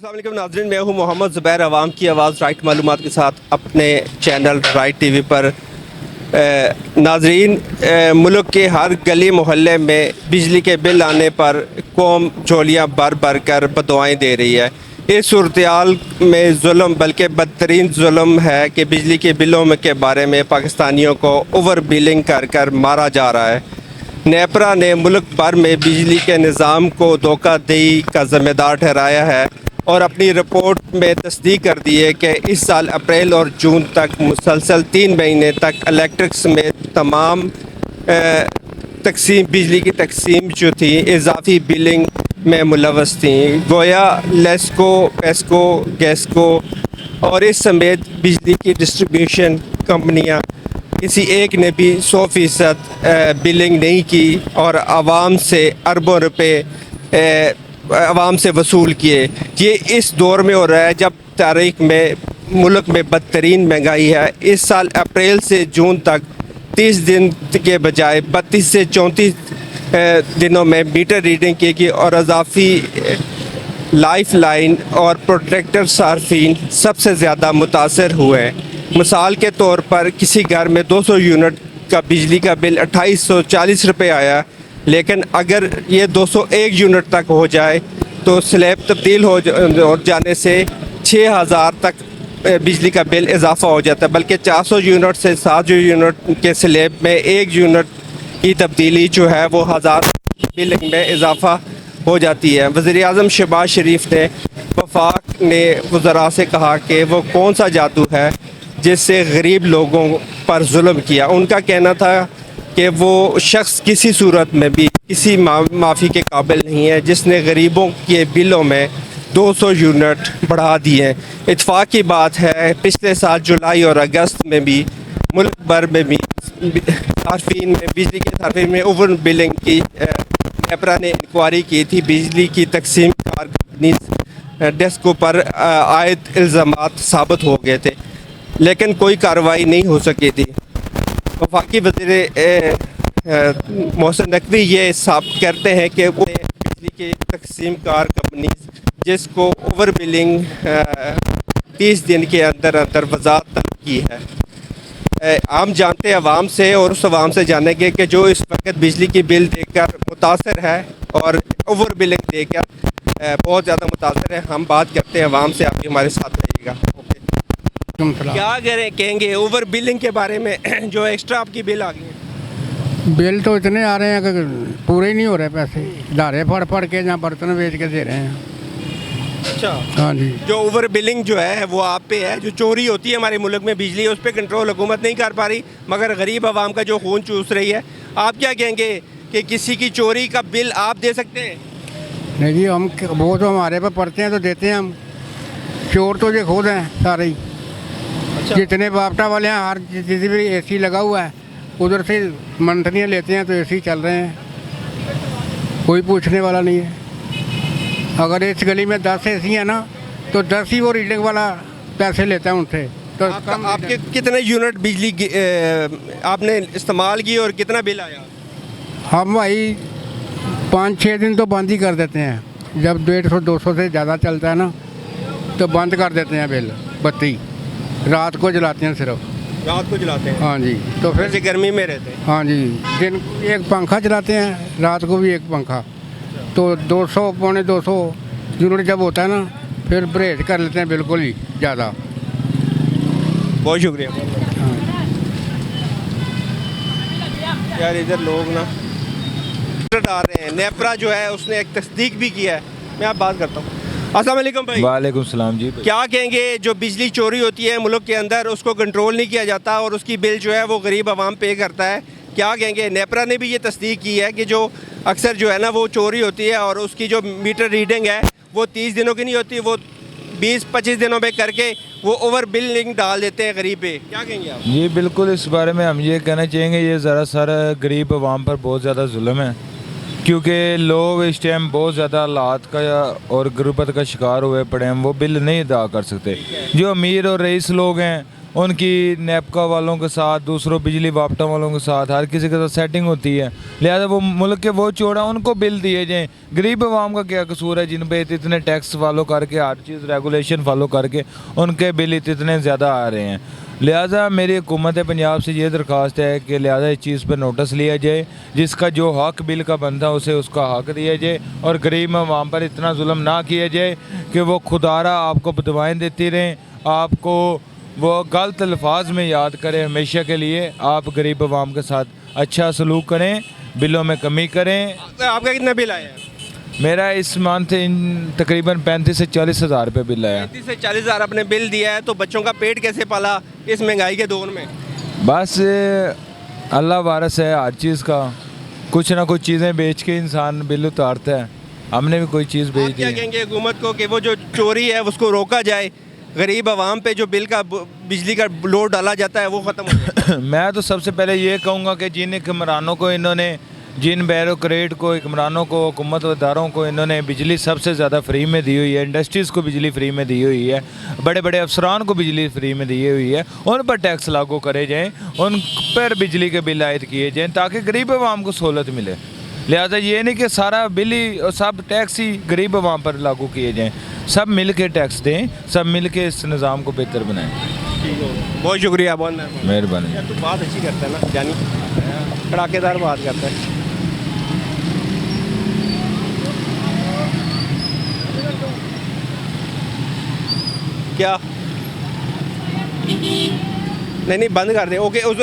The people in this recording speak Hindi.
अस्सलाम वालेकुम नाज़रीन, मैं हूं मोहम्मद ज़ुबैर। अवाम की आवाज़ राइट मालूमात के साथ अपने चैनल राइट टीवी पर। नाज़रीन, मुल्क के हर गली मोहल्ले में बिजली के बिल आने पर कौम झोलियाँ भर भर कर बदुआएँ दे रही है। इस सूरत-ए-हाल में जुल्म, बल्कि बदतरीन जुल्म है कि बिजली के बिलों में के बारे में पाकिस्तानियों को ओवर बिलिंग कर कर मारा जा रहा है। नेपरा ने मुल्क भर में बिजली के निज़ाम को धोखाधड़ी का ज़िम्मेदार ठहराया है और अपनी रिपोर्ट में तस्दीक कर दी है कि इस साल अप्रैल और जून तक मुसलसल 3 महीने तक इलेक्ट्रिक समेत तमाम तकसीम बिजली की तकसीम जो थी इजाफी बिलिंग में मुलवस थी। गोया लेस्को, पेस्को, गैसको और इस समेत बिजली की डिस्ट्रीब्यूशन कंपनियां किसी एक ने भी 100% बिलिंग नहीं की और आवाम से अरबों रुपए आवाम से वसूल किए। ये इस दौर में हो रहा है जब तारीख में मुल्क में बदतरीन महंगाई है। इस साल अप्रैल से जून तक 30 दिन के बजाय 32 से 34 दिनों में मीटर रीडिंग की गई और अजाफी लाइफ लाइन और प्रोटेक्टर सार्फिन सबसे ज़्यादा मुतासर हुए हैं। मिसाल के तौर पर किसी घर में 200 यूनिट का बिजली का बिल 2840 रुपये आया, लेकिन अगर ये 201 यूनिट तक हो जाए तो स्लैब तब्दील हो जाने से 6000 तक बिजली का बिल इजाफा हो जाता है। बल्कि 400 यूनिट से 700 यूनिट के स्लैब में 1 यूनिट की तब्दीली जो है वो 1000 बिलिंग में इजाफा हो जाती है। वज़ीर-ए-आज़म शहबाज शरीफ ने वफाक ने वज़रा से कहा कि वो कौन सा जादू है जिससे गरीब लोगों पर जुल्म किया। उनका कहना था कि वो शख्स किसी सूरत में भी किसी माफ़ी के काबिल नहीं है जिसने गरीबों के बिलों में 200 यूनिट बढ़ा दिए। इत्तेफाक की बात है पिछले साल जुलाई और अगस्त में भी मुल्क भर में भी सार्फिन में बिजली के सार्फिन में ओवर बिलिंग की नेपरा ने इंक्वायरी की थी। बिजली की तकसीम कार कंपनी डेस्को पर आयद इल्ज़ामात साबित हो गए थे, लेकिन कोई कार्रवाई नहीं हो सकी थी। वफाकी वज़ीर मोहसिन नकवी ये साबित करते हैं कि वो बिजली की तकसीम कार कंपनी जिसको ओवर बिलिंग 30 दिन के अंदर अंदर वजाहत तलब की है। हम जानते हैं आवाम से और उस आवाम से जानेंगे कि जो इस वक्त बिजली की बिल देकर मुतासर है और ओवर बिलिंग देकर बहुत ज़्यादा मुतासर है। हम बात करते हैं आवाम से, आप भी हमारे साथ रहिएगा। क्या कहेंगे ओवर बिलिंग के बारे में जो एक्स्ट्रा आपकी बिल आ गई है? बिल तो इतने आ रहे हैं कि पूरे ही नहीं हो रहे पैसे, धारे फड़ फड़ के या बर्तन बेच के दे रहे हैं। अच्छा, हाँ जी। जो ओवर बिलिंग जो है वो आप पे है। जो चोरी होती है हमारे मुल्क में बिजली, उस पर कंट्रोल हुकूमत नहीं कर पा रही, मगर गरीब आवाम का जो खून चूस रही है। आप क्या कहेंगे कि किसी की चोरी का बिल आप दे सकते हैं? नहीं जी, हम वो तो हमारे पे पड़ते हैं तो देते हैं हम। चोर तो ये खुद हैं सारे ही। अच्छा। जितने बापटा वाले हैं, हर जिस भी एसी लगा हुआ है उधर से मंथलियाँ लेते हैं तो एसी चल रहे हैं, कोई पूछने वाला नहीं है। अगर इस गली में 10 एसी है ना तो 10 ही वो रीडिंग वाला पैसे लेता है उनसे। तो आपके कितने यूनिट बिजली आपने इस्तेमाल की और कितना बिल आया? हम भाई 5-6 दिन तो बंद ही कर देते हैं। जब 150-200 से ज़्यादा चलता है ना तो बंद कर देते हैं बिल। बत्ती रात को जलाते हैं, सिर्फ रात को जलाते हैं। हाँ जी। तो फिर से गर्मी में रहते हैं। हाँ जी, दिन एक पंखा चलाते हैं, रात को भी एक पंखा। तो 200 पौने 200 यूनिट जब होता है ना फिर परहेज कर लेते हैं बिल्कुल ही ज़्यादा। बहुत शुक्रिया। हाँ। यार इधर लोग ना आ रहे हैं। नेपरा जो है उसने एक तस्दीक भी किया है। मैं आप बात करता हूँ। अस्सलाम वालेकुम भाई। वालेकुम सलाम जी। क्या कहेंगे जो बिजली चोरी होती है मुल्क के अंदर, उसको कंट्रोल नहीं किया जाता और उसकी बिल जो है वो गरीब आवाम पे करता है, क्या कहेंगे? नेपरा ने भी ये तस्दीक की है कि जो अक्सर जो है ना वो चोरी होती है और उसकी जो मीटर रीडिंग है वो 30 दिनों की नहीं होती, वो 20-25 दिनों में करके वो ओवर बिलिंग डाल देते हैं गरीब पे। क्या कहेंगे आप? ये बिल्कुल, इस बारे में हम ये कहना चाहेंगे ये ज़रा सारा गरीब आवाम पर बहुत ज़्यादा जुल्म है, क्योंकि लोग इस टाइम बहुत ज़्यादा हालात का और गुर्बत का शिकार हुए पड़े हैं। वो बिल नहीं अदा कर सकते। जो अमीर और रईस लोग हैं उनकी नेपका वालों के साथ, दूसरों बिजली वापटा वालों के साथ, हर किसी के साथ सेटिंग होती है। लिहाजा वो मुल्क के वो चोड़ा उनको बिल दिए जाएँ। गरीब आवाम का क्या कसूर है जिन पे इतने टैक्स फॉलो करके, हर चीज़ रेगुलेशन फॉलो करके उनके बिल इतने ज़्यादा आ रहे हैं। लिहाजा मेरी हुकूमत पंजाब से ये दरख्वास्त है कि लिहाजा इस चीज़ पर नोटिस लिया जाए, जिसका जो हक बिल का बनता है उसे उसका हक दिया जाए और गरीब आवाम पर इतना जुल्म ना किया जाए कि वो खुदारा आपको बदवाएँ देती रहें, आपको वो गलत अल्फाज में याद करें हमेशा के लिए। आप गरीब आवाम के साथ अच्छा सलूक करें, बिलों में कमी करें। आपका कितना बिल आया है? मेरा इस मंथ तकरीबन 35 से 40 हज़ार रुपये बिल आया। 35 से 40 हज़ार आपने बिल दिया है, तो बच्चों का पेट कैसे पाला इस महंगाई के दौर में? बस अल्लाह वारस है हर चीज़ का, कुछ ना कुछ चीज़ें बेच के इंसान बिल उतारता है। हमने भी कोई चीज़ बेच आप दी क्या है। कहेंगे हुकूमत को कि वो जो चोरी है उसको रोका जाए, गरीब आवाम पे जो बिल का बिजली का लोड डाला जाता है वो ख़त्म हो जाए? मैं तो सबसे पहले ये कहूँगा कि जिन हुक्मरानों को इन्होंने, जिन बैरोक्रेट को, हुक्मरानों को, हुकूमत इदारों को इन्होंने बिजली सबसे ज़्यादा फ्री में दी हुई है, इंडस्ट्रीज़ को बिजली फ्री में दी हुई है, बड़े बड़े अफसरान को बिजली फ्री में दी हुई है, उन पर टैक्स लागू करे जाएँ, उन पर बिजली के बिल आयद किए जाएँ ताकि गरीब आवाम को सहूलत मिले। लिहाजा ये नहीं कि सारा बिल ही और सब टैक्स ही गरीब आवाम पर लागू किए जाएँ, सब मिल के टैक्स दें, सब मिल के इस निज़ाम को बेहतर बनाएँ। बहुत शुक्रिया, बहुत मेहरबानी। यार, तू बात अच्छी करता है ना जानी, कड़ाकेदार बात करता है। क्या नहीं, नहीं बंद कर दे। ओके, उस